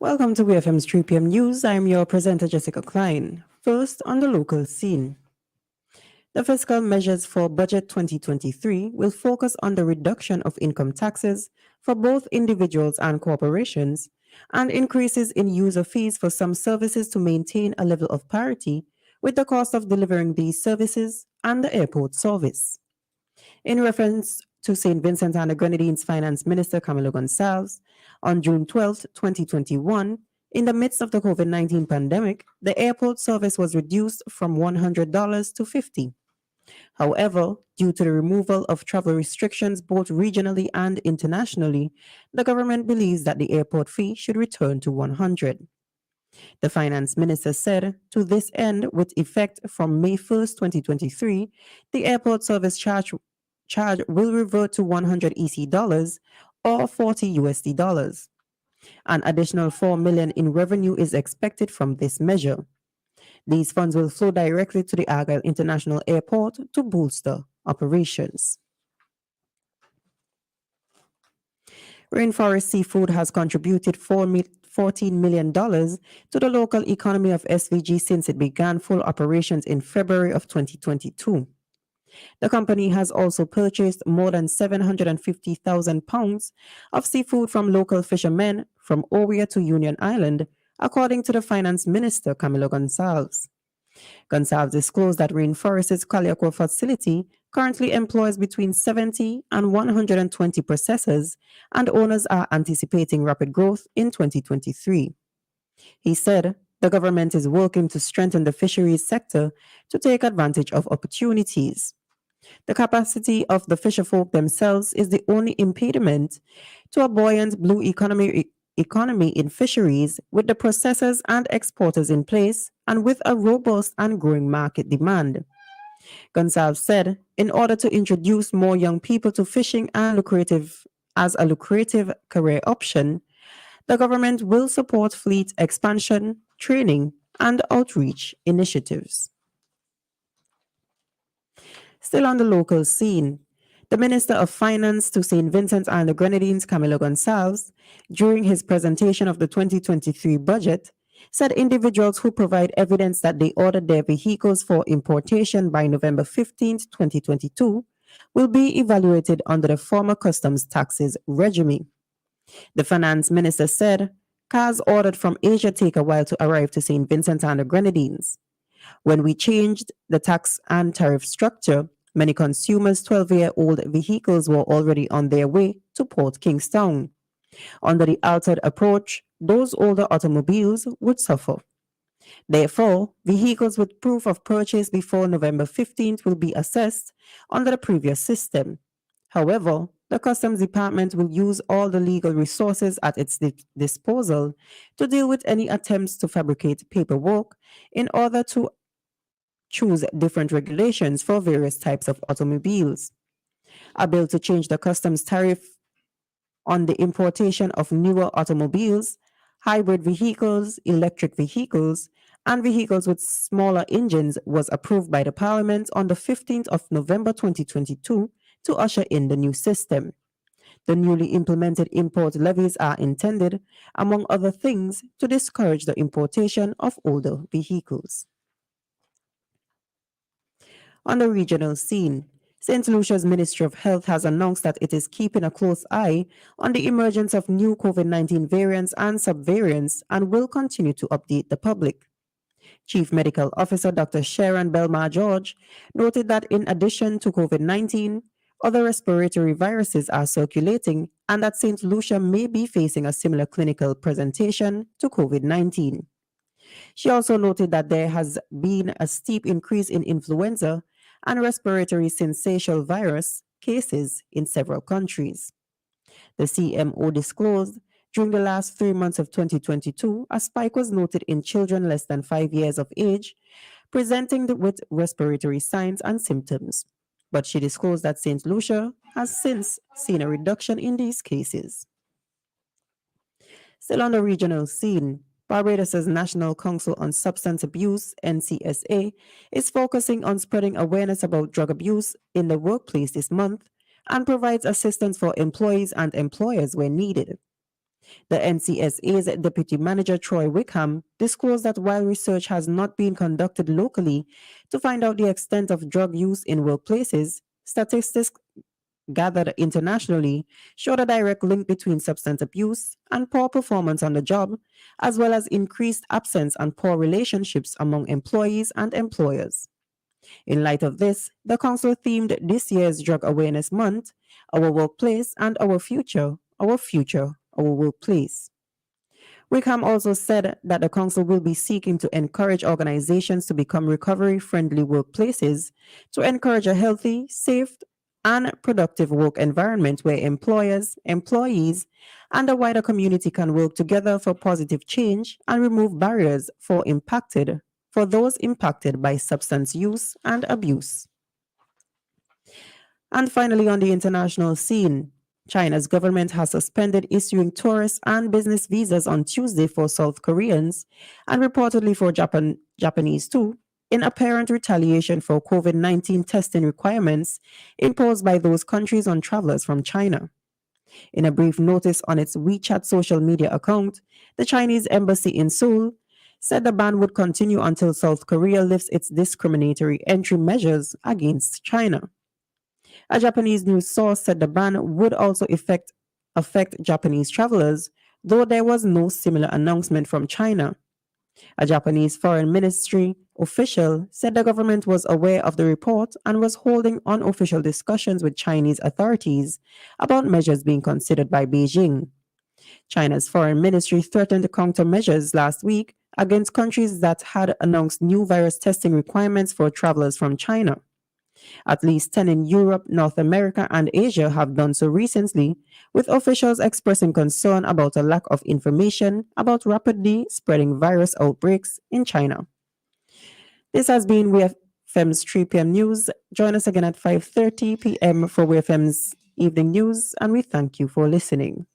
Welcome to WEFM's 3 p.m. news. I am your presenter, Jessica Klein. First, on the local scene. The fiscal measures for Budget 2023 will focus on the reduction of income taxes for both individuals and corporations and increases in user fees for some services to maintain a level of parity with the cost of delivering these services and the airport service. In reference to St. Vincent and the Grenadines Finance Minister Camilo Gonçalves, on June 12, 2021, in the midst of the COVID-19 pandemic, the airport service was reduced from $100 to $50. However, due to the removal of travel restrictions both regionally and internationally, the government believes that the airport fee should return to $100. The finance minister said, to this end, with effect from May 1st, 2023, the airport service charge will revert to 100 EC dollars or 40 USD dollars. An additional 4 million in revenue is expected from this measure. These funds will flow directly to the Argyle International Airport to bolster operations. Rainforest Seafood has contributed $14 million to the local economy of SVG since it began full operations in February of 2022. The company has also purchased more than 750,000 pounds of seafood from local fishermen from Oria to Union Island, according to the Finance Minister Camilo Gonçalves. Gonçalves disclosed that Rainforest's Kaliako facility currently employs between 70 and 120 processors, and owners are anticipating rapid growth in 2023. He said, the government is working to strengthen the fisheries sector to take advantage of opportunities. The capacity of the fisherfolk themselves is the only impediment to a buoyant blue economy in fisheries, with the processors and exporters in place and with a robust and growing market demand. Gonçalves said, in order to introduce more young people to fishing as a lucrative career option, the government will support fleet expansion, training, and outreach initiatives. Still on the local scene, the Minister of Finance to St. Vincent and the Grenadines, Camilo Gonçalves, during his presentation of the 2023 budget, said individuals who provide evidence that they ordered their vehicles for importation by November 15, 2022, will be evaluated under the former customs taxes regime. The Finance Minister said, cars ordered from Asia take a while to arrive to St. Vincent and the Grenadines. When we changed the tax and tariff structure, many consumers' 12-year-old vehicles were already on their way to Port Kingstown. Under the altered approach, those older automobiles would suffer. Therefore, vehicles with proof of purchase before November 15th will be assessed under the previous system. However, the Customs Department will use all the legal resources at its disposal to deal with any attempts to fabricate paperwork in order to choose different regulations for various types of automobiles. A bill to change the customs tariff on the importation of newer automobiles, hybrid vehicles, electric vehicles, and vehicles with smaller engines was approved by the Parliament on the 15th of November 2022 to usher in the new system. The newly implemented import levies are intended, among other things, to discourage the importation of older vehicles. On the regional scene, St. Lucia's Ministry of Health has announced that it is keeping a close eye on the emergence of new COVID-19 variants and subvariants and will continue to update the public. Chief Medical Officer Dr. Sharon Belmar George noted that in addition to COVID-19, other respiratory viruses are circulating and that St. Lucia may be facing a similar clinical presentation to COVID-19. She also noted that there has been a steep increase in influenza and respiratory syncytial virus cases in several countries. The CMO disclosed during the last 3 months of 2022, a spike was noted in children less than 5 years of age, presenting with respiratory signs and symptoms. But she disclosed that St. Lucia has since seen a reduction in these cases. Still on the regional scene, Barbados' National Council on Substance Abuse, NCSA, is focusing on spreading awareness about drug abuse in the workplace this month and provides assistance for employees and employers where needed. The NCSA's Deputy Manager Troy Wickham disclosed that while research has not been conducted locally to find out the extent of drug use in workplaces, statistics gathered internationally showed a direct link between substance abuse and poor performance on the job, as well as increased absence and poor relationships among employees and employers. In light of this, the Council themed this year's Drug Awareness Month, Our Workplace and Our Future, Our Workplace. Wickham also said that the Council will be seeking to encourage organizations to become recovery friendly workplaces to encourage a healthy, safe, and productive work environment where employers, employees, and the wider community can work together for positive change and remove barriers for those impacted by substance use and abuse. And finally, on the international scene, China's government has suspended issuing tourist and business visas on Tuesday for South Koreans and reportedly for Japanese too, in apparent retaliation for COVID-19 testing requirements imposed by those countries on travelers from China. In a brief notice on its WeChat social media account, the Chinese embassy in Seoul said the ban would continue until South Korea lifts its discriminatory entry measures against China. A Japanese news source said the ban would also affect Japanese travelers, though there was no similar announcement from China. A Japanese foreign ministry official said the government was aware of the report and was holding unofficial discussions with Chinese authorities about measures being considered by Beijing. China's foreign ministry threatened countermeasures last week against countries that had announced new virus testing requirements for travelers from China. At least 10 in Europe, North America, and Asia have done so recently, with officials expressing concern about a lack of information about rapidly spreading virus outbreaks in China. This has been WeFM's 3 p.m. news. Join us again at 5:30 p.m. for WeFM's evening news, and we thank you for listening.